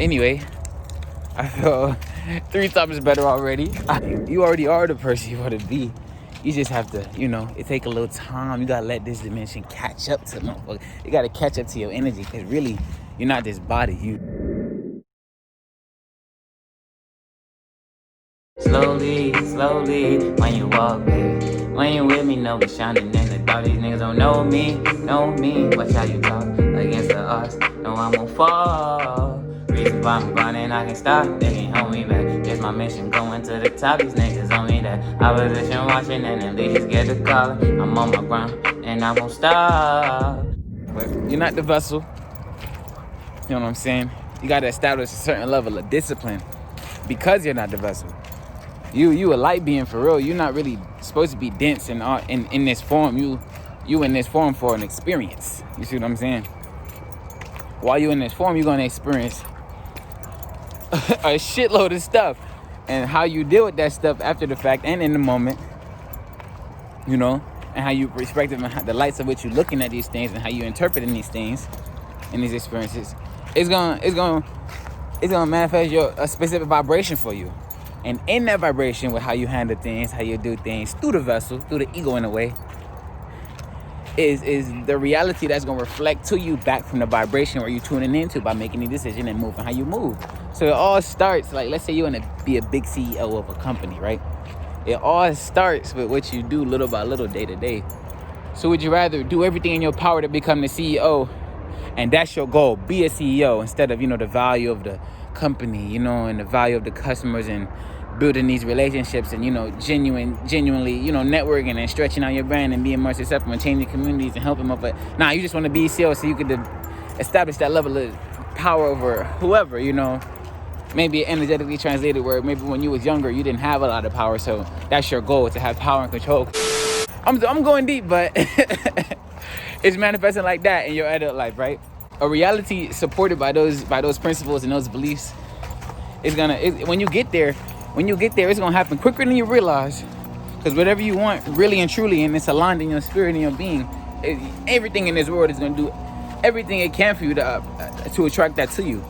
Anyway, I feel 3 times better already. You already are the person you want to be. You just have to, it take a little time. You gotta let this dimension catch up to motherfucker. You gotta catch up to your energy, because really, you're not this body. Slowly, when you walk, baby. When you with me, know we shining in the dark. These niggas don't know me. Watch how you talk against the odds. No, I won't fall. Reason why I'm running, I can stop. They can't hold me back. It's my mission going to the top. These niggas on me that opposition watching, and then they just get the call. I'm on my ground, and I won't stop. But you're not the vessel. You know what I'm saying? You gotta establish a certain level of discipline because you're not the vessel. You a light being for real. You're not really supposed to be dense in this form. You in this form for an experience. You see what I'm saying? While you're in this form, you're gonna experience a shitload of stuff, and how you deal with that stuff after the fact and in the moment, and how you respect them, and the lights of which you're looking at these things, and how you interpreting these things and these experiences, it's gonna manifest a specific vibration for you. And in that vibration, with how you handle things, how you do things through the vessel, through the ego in a way, is the reality that's going to reflect to you back from the vibration where you're tuning into by making a decision and moving how you move. So it all starts, like, let's say you want to be a big CEO of a company, right? It all starts with what you do little by little, day to day. So would you rather do everything in your power to become the CEO, and that's your goal, be a CEO, instead of, the value of the company, and the value of the customers, and building these relationships, and genuinely, networking and stretching out your brand and being more successful and changing communities and helping them up. But you just want to be CEO so you could establish that level of power over whoever, maybe energetically translated, where maybe when you was younger you didn't have a lot of power, so that's your goal, to have power and control. I'm going deep, but it's manifesting like that in your adult life, right? A reality supported by those principles and those beliefs is when you get there, it's gonna happen quicker than you realize. Because whatever you want, really and truly, and it's aligned in your spirit and your being, everything in this world is gonna do everything it can for you to attract that to you.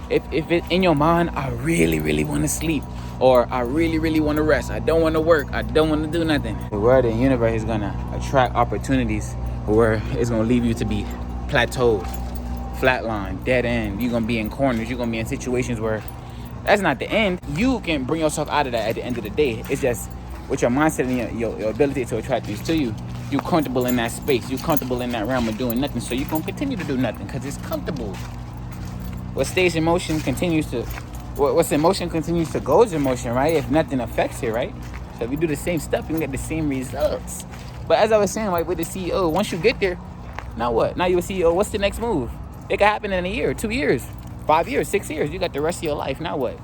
If it in your mind, I really, really want to sleep, or I really, really want to rest, I don't want to work, I don't want to do nothing, the world and universe is gonna attract opportunities where it's gonna leave you to be plateaued, flatline, dead end. You're gonna be in corners. You're gonna be in situations where that's not the end. You can bring yourself out of that at the end of the day. It's just with your mindset and your ability to attract these to you. You're comfortable in that space. You're comfortable in that realm of doing nothing. So you're gonna continue to do nothing because it's comfortable. What stays in motion continues to. What's in motion continues to goes in motion, right? If nothing affects it, right? So if you do the same stuff, you can get the same results. But as I was saying, like with the CEO, once you get there, now what? Now you're a CEO. What's the next move? It could happen in a year, 2 years, 5 years, 6 years. You got the rest of your life. Now what?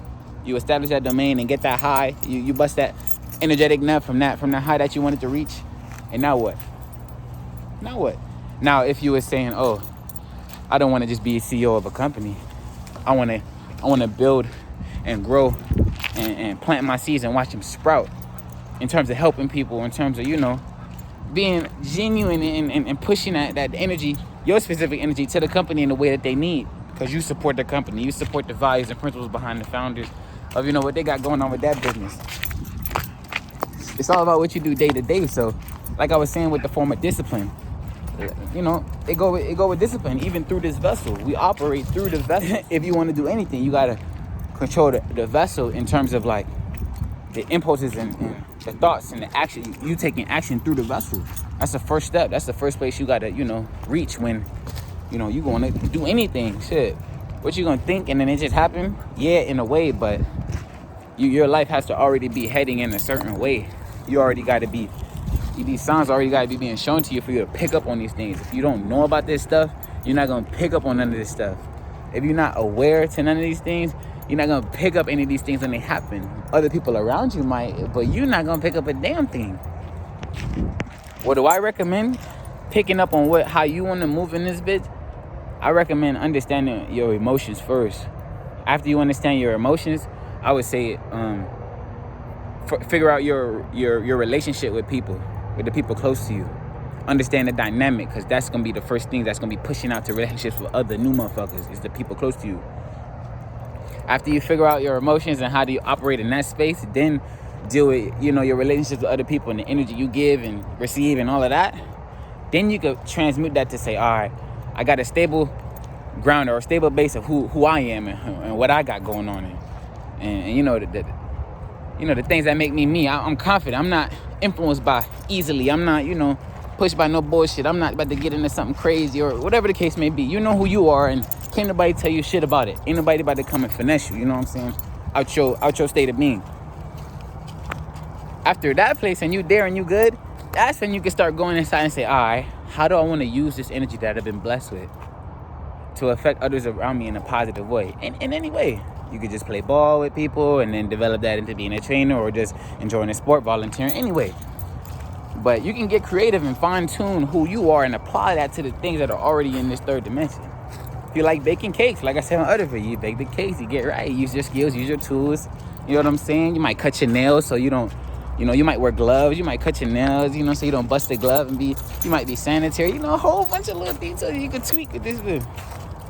You establish that domain and get that high. You bust that energetic nut from that high that you wanted to reach. And now what? Now if you were saying, oh, I don't want to just be a CEO of a company. I want to build and grow and plant my seeds and watch them sprout in terms of helping people, in terms of, being genuine and pushing that energy, your specific energy, to the company in the way that they need, because you support the company, you support the values and principles behind the founders of what they got going on with that business. It's all about what you do day to day. So like I was saying, with the form of discipline, it go with discipline. Even through this vessel, we operate through the vessel. If you want to do anything, you got to control the vessel in terms of like the impulses and the thoughts and the action. You taking action through the vessel. That's the first step. That's the first place you gotta, reach when, you gonna do anything. Shit, what you gonna think and then it just happen? Yeah, in a way, but your life has to already be heading in a certain way. You already gotta be. These signs already gotta be being shown to you for you to pick up on these things. If you don't know about this stuff, you're not gonna pick up on none of this stuff. If you're not aware to none of these things, you're not gonna pick up any of these things when they happen. Other people around you might, but you're not gonna pick up a damn thing. What do I recommend? Picking up on how you want to move in this bit. I recommend understanding your emotions first. After you understand your emotions, I would say figure out your relationship with people, with the people close to you. Understand the dynamic, because that's gonna be the first thing that's gonna be pushing out to relationships with other new motherfuckers. Is the people close to you. After you figure out your emotions and how do you operate in that space, then deal with, you know, your relationships with other people and the energy you give and receive and all of that. Then you could transmute that to say, all right, I got a stable ground or a stable base of who I am and what I got going on. And you know, the things that make me. I'm confident. I'm not influenced by easily. I'm not, you know, pushed by no bullshit. I'm not about to get into something crazy or whatever the case may be. You know who you are, and can't nobody tell you shit about it. Ain't nobody about to come and finesse you, you know what I'm saying? Out your state of being. After that place and you there and you good, that's when you can start going inside and say, all right, how do I want to use this energy that I've been blessed with to affect others around me in a positive way? In any way. You could just play ball with people and then develop that into being a trainer or just enjoying a sport, volunteering, anyway. But you can get creative and fine-tune who you are and apply that to the things that are already in this third dimension. If you like baking cakes, like I said on other video, you bake the cakes, you get right, use your skills, use your tools. You know what I'm saying? You might cut your nails so you don't, you know, you might wear gloves, you might cut your nails, you know, so you don't bust the glove and you might be sanitary. You know, a whole bunch of little details you can tweak with this video.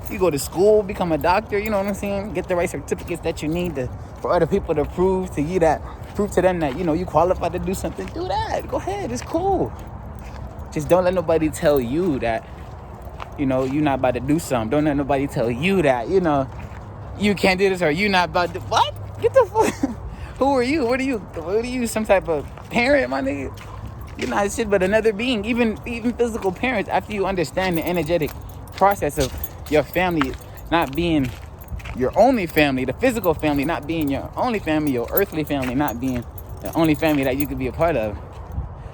You go to school, become a doctor, you know what I'm saying? Get the right certificates that you need for other people to prove to you that, prove to them that, you know, you qualified to do something. Do that. Go ahead. It's cool. Just don't let nobody tell you that, you know, you're not about to do something. Don't let nobody tell you that, you know, you can't do this or you're not about to, what? Get the fuck. Who are you? What are you? Some type of parent, my nigga? You're not shit but another being. Even physical parents, after you understand the energetic process of your family not being your only family, the physical family not being your only family, your earthly family not being the only family that you could be a part of,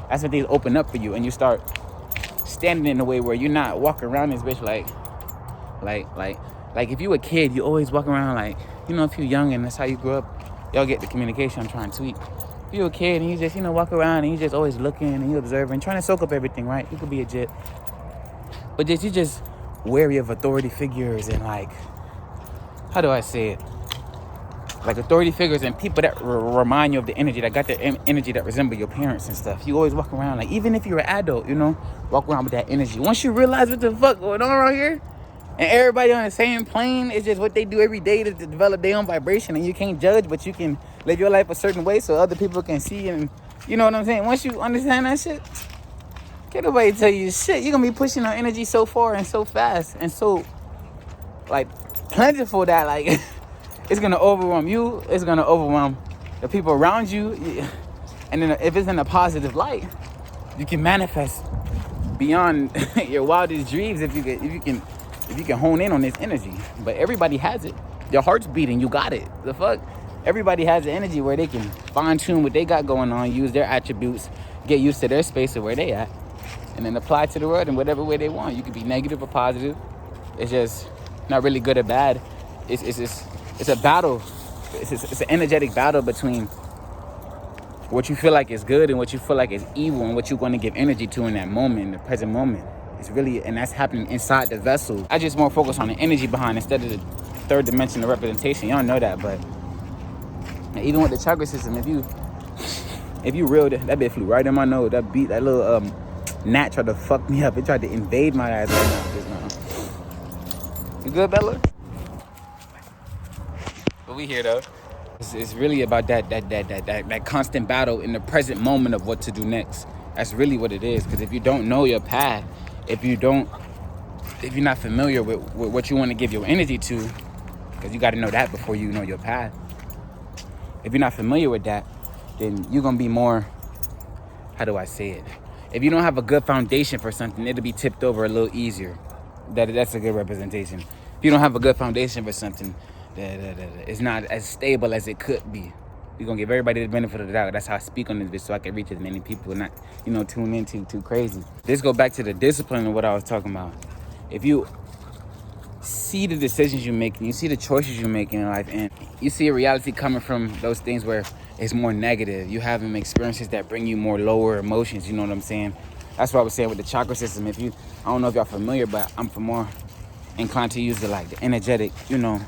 that's when things open up for you and you start standing in a way where you're not walking around this bitch like if you a kid, you always walk around like, you know, if you're young and that's how you grew up, y'all get the communication I'm trying to tweet. If you're a kid and you just, you know, walk around and you just always looking and you observing, trying to soak up everything, right? You could be a jit. But you just wary of authority figures and like, how do I say it? Like authority figures and people that remind you of the energy, that got the energy that resemble your parents and stuff. You always walk around like, even if you're an adult, you know, walk around with that energy. Once you realize what the fuck going on around here, and everybody on the same plane, it's just what they do every day to develop their own vibration, and you can't judge, but you can live your life a certain way so other people can see, and you know what I'm saying? Once you understand that shit, can't nobody tell you shit. You're gonna be pushing our energy so far and so fast and so like plentiful that like it's gonna overwhelm you, it's gonna overwhelm the people around you. And then if it's in a positive light, you can manifest beyond your wildest dreams if you can hone in on this energy. But everybody has it. Your heart's beating, you got it. The fuck? Everybody has the energy where they can fine-tune what they got going on, use their attributes, get used to their space of where they at, and then apply to the world in whatever way they want. You could be negative or positive. It's just not really good or bad. It's a battle. It's an energetic battle between what you feel like is good and what you feel like is evil and what you want to give energy to in that moment, in the present moment. It's really, and that's happening inside the vessel. I just more focus on the energy behind instead of the third dimensional representation. Y'all know that, but even with the chakra system, if you real, that bit flew right in my nose. That little gnat tried to fuck me up. It tried to invade my ass right now, just now. You good, Bella? But we here though. It's really about that constant battle in the present moment of what to do next. That's really what it is. Because if you don't know your path, if you're not familiar with what you want to give your energy to, because you got to know that before you know your path. If you're not familiar with that, then you're going to be more, how do I say it? If you don't have a good foundation for something, it'll be tipped over a little easier. That's a good representation. If you don't have a good foundation for something, it's not as stable as it could be. You're going to give everybody the benefit of the doubt. That's how I speak on this bitch, so I can reach as many people and not, you know, tune in too crazy. This go back to the discipline of what I was talking about. If you see the decisions you're making, you see the choices you're making in life, and you see a reality coming from those things where it's more negative. You having experiences that bring you more lower emotions, you know what I'm saying? That's what I was saying with the chakra system. I don't know if y'all familiar, but I'm more inclined to use the energetic, you know,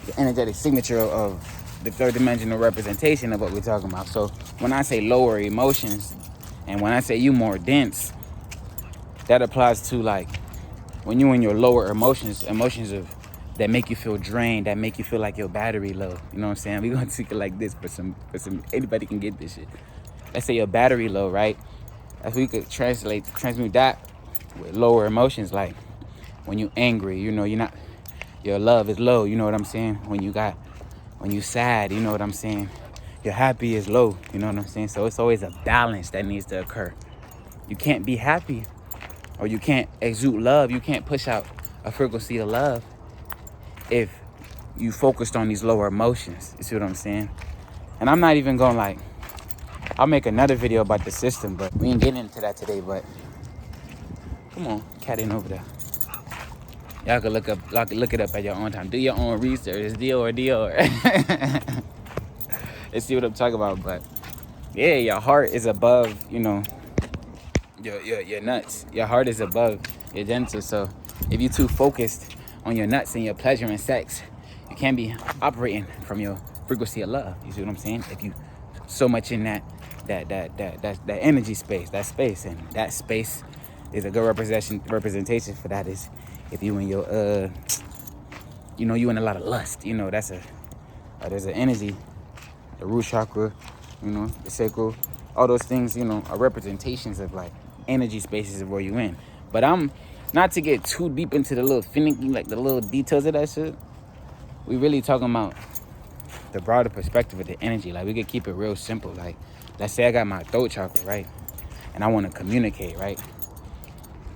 the energetic signature of the third dimensional representation of what we're talking about. So when I say lower emotions, and when I say you more dense, that applies to like when you in your lower emotions of that make you feel drained, that make you feel like your battery low. You know what I'm saying? We're gonna take it like this for some anybody can get this shit. Let's say your battery low, right? If we could transmute that with lower emotions, like when you angry, you know, your love is low, you know what I'm saying? When you sad, you know what I'm saying? Your happy is low, you know what I'm saying? So it's always a balance that needs to occur. You can't be happy or you can't exude love. You can't push out a frequency of love if you focused on these lower emotions. You see what I'm saying? And I'm not even gonna like, I'll make another video about the system, but we ain't getting into that today. But come on, cat in over there. Y'all can look it up at your own time. Do your own research. It's Dior. Let's see what I'm talking about. But yeah, your heart is above, you know, your nuts. Your heart is above your genitals. So if you're too focused on your nuts and your pleasure and sex, you can't be operating from your frequency of love. You see what I'm saying? If you so much in that energy space, that space, and that space is a good representation for that. Is if you in your you know, you in a lot of lust. You know, that's there's an energy, the root chakra, you know, the sacral, all those things, you know, are representations of like energy spaces of where you in. But I'm not to get too deep into the little finicky, like the little details of that shit. We really talking about the broader perspective of the energy. Like we could keep it real simple. Like let's say I got my throat chakra, right? And I want to communicate, right?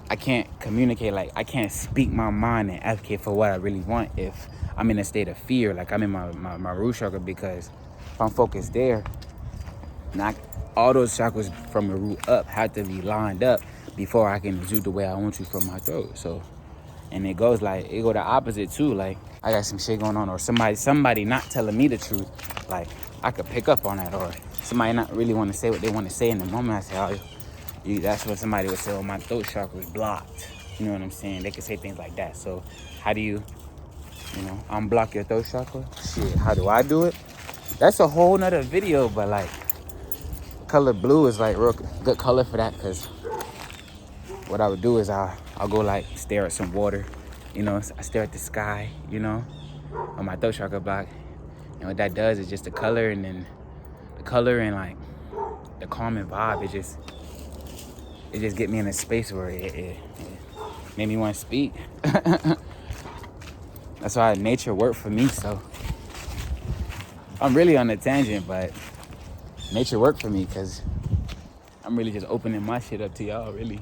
I can't communicate, like I can't speak my mind and advocate for what I really want if I'm in a state of fear, like I'm in my root chakra, because if I'm focused there, not all those chakras from the root up have to be lined up before I can do the way I want to from my throat. So, and it go the opposite too. Like I got some shit going on, or somebody not telling me the truth. Like I could pick up on that, or somebody not really want to say what they want to say in the moment. I say, oh, that's what somebody would say, oh, my throat chakra is blocked. You know what I'm saying? They could say things like that. So how do you unblock your throat chakra? Shit, how do I do it? That's a whole nother video, but like color blue is like real good color for that, because what I would do is I'll go like stare at some water, you know, I stare at the sky, you know, on my throat chakra block. And what that does is just the color, and then the color and like the calming vibe, it just get me in a space where it made me want to speak. That's why nature worked for me. So I'm really on a tangent, but nature worked for me because I'm really just opening my shit up to y'all, really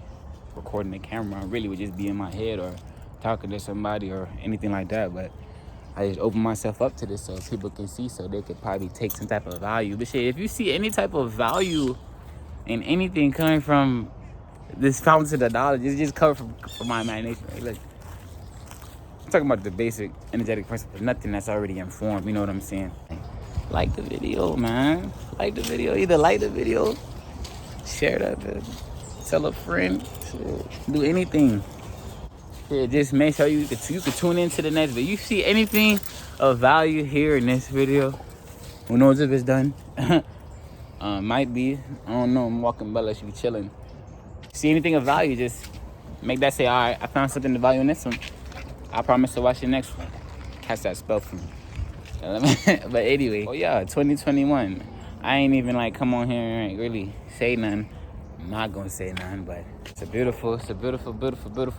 recording the camera. I really would just be in my head or talking to somebody or anything like that, but I just open myself up to this so people can see, so they could probably take some type of value. But shit, if you see any type of value in anything coming from this fountain of knowledge, it's just coming from my imagination, right? Like, I'm talking about the basic energetic principle, nothing that's already informed, you know what I'm saying? Like the video, man. Like the video. Either like the video, share that, tell a friend, do anything. Yeah, just make sure you can tune into the next video. You see anything of value here in this video, who knows if it's done? Might be. I don't know. I'm walking Bella, she be chilling. See anything of value, just make that say, all right, I found something of value in this one. I promise to watch the next one. Catch that spell for me. But anyway, oh yeah, 2021. I ain't even like come on here and really say nothing. I'm not gonna say nothing, but it's a beautiful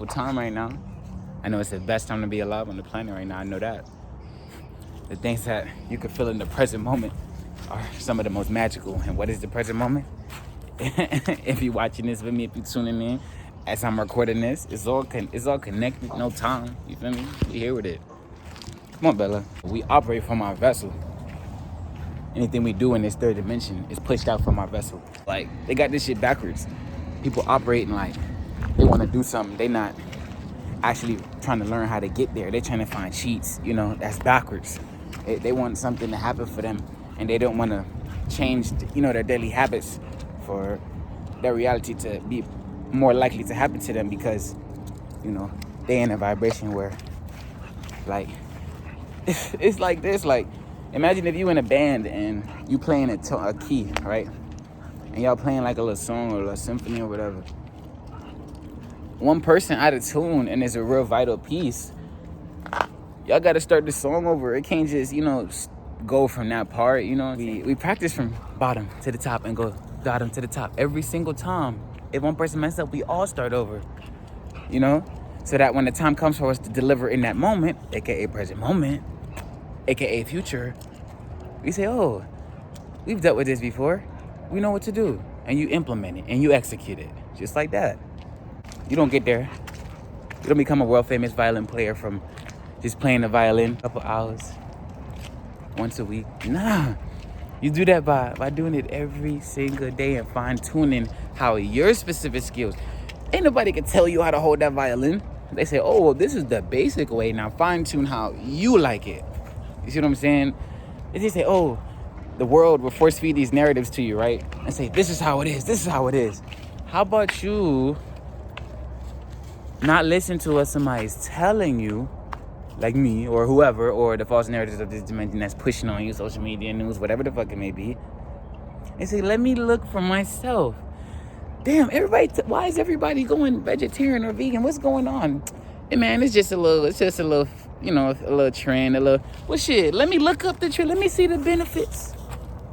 time right now. I know it's the best time to be alive on the planet right now. I know that. The things that you can feel in the present moment are some of the most magical. And what is the present moment? If you're watching this with me, if you're tuning in as I'm recording this, it's all connected, no time. You feel me? We here with it. Come on, Bella. We operate from our vessel. Anything we do in this third dimension is pushed out from our vessel. Like, they got this shit backwards. People operating like they want to do something. They not actually trying to learn how to get there. They're trying to find cheats. You know, that's backwards. They want something to happen for them, and they don't want to change, their daily habits for their reality to be more likely to happen to them, because, they in a vibration where, like, it's like this. Like, imagine if you in a band and you playing a key, right? And y'all playing like a little song or a symphony or whatever. One person out of tune and it's a real vital piece, y'all gotta start the song over. It can't just, go from that part, We practice from bottom to the top and go bottom to the top every single time. If one person messes up, we all start over, So that when the time comes for us to deliver in that moment, aka present moment, aka future, we say, oh, we've dealt with this before. We know what to do. And you implement it and you execute it. Just like that. You don't get there. You don't become a world famous violin player from just playing the violin a couple hours once a week. Nah. You do that by doing it every single day and fine tuning how your specific skills. Ain't nobody can tell you how to hold that violin. They say, oh, well, this is the basic way. Now fine tune how you like it. You see what I'm saying? They just say, oh, the world will force feed these narratives to you, right? And say, this is how it is. This is how it is. How about you not listen to what somebody's telling you, like me or whoever, or the false narratives of this dimension that's pushing on you, social media, news, whatever the fuck it may be, and say, let me look for myself. Damn, why is everybody going vegetarian or vegan? What's going on? Hey man, it's just a little, a little trend, well shit, let me look up the trend, let me see the benefits.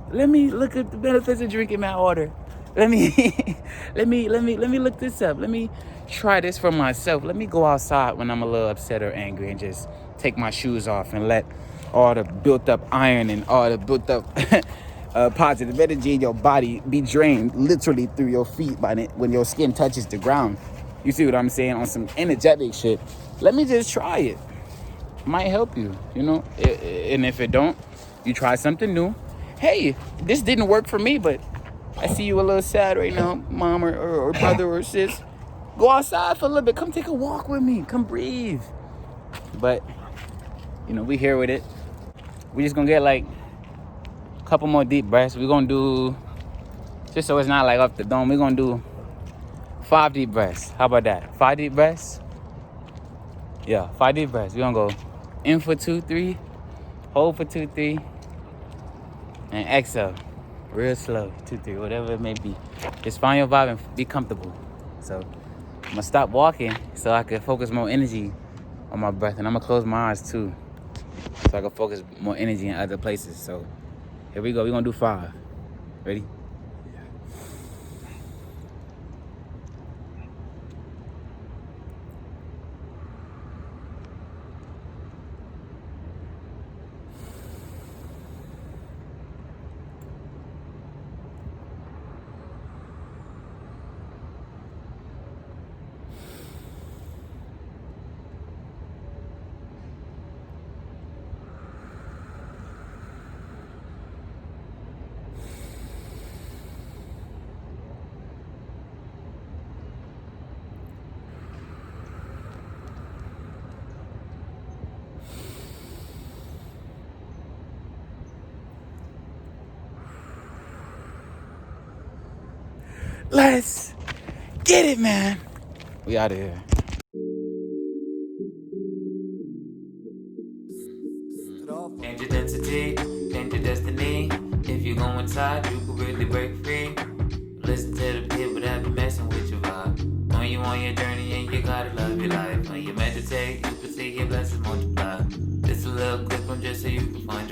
Let me look at the benefits of drinking my water. Let me look this up. Let me try this for myself. Let me go outside when I'm a little upset or angry and just take my shoes off and let all the built up iron and all the built up positive energy in your body be drained literally through your feet when your skin touches the ground. You see what I'm saying? On some energetic shit. Let me just try it. Might help you, And if it don't, you try something new. Hey, this didn't work for me, but I see you a little sad right now, mom or brother or sis. Go outside for a little bit. Come take a walk with me. Come breathe. But, we here with it. We just gonna get like a couple more deep breaths. We're gonna do, just so it's not like off the dome, we're gonna do 5 deep breaths. How about that? 5 deep breaths? Yeah, 5 deep breaths. We're gonna go in for 2, 3, hold for 2, 3, and exhale real slow, 2, 3, whatever it may be. Just find your vibe and be comfortable. So I'm gonna stop walking so I can focus more energy on my breath, and I'm gonna close my eyes too so I can focus more energy in other places. So here we go. We're gonna do 5. Ready? Let's get it, man. We out of here. Change your density, change your destiny. If you go inside, you can really break free. Listen to the people that be messing with your vibe. When you on your journey and you gotta love your life. When you meditate, you can see your blessings multiply. This a little clip on just so you can find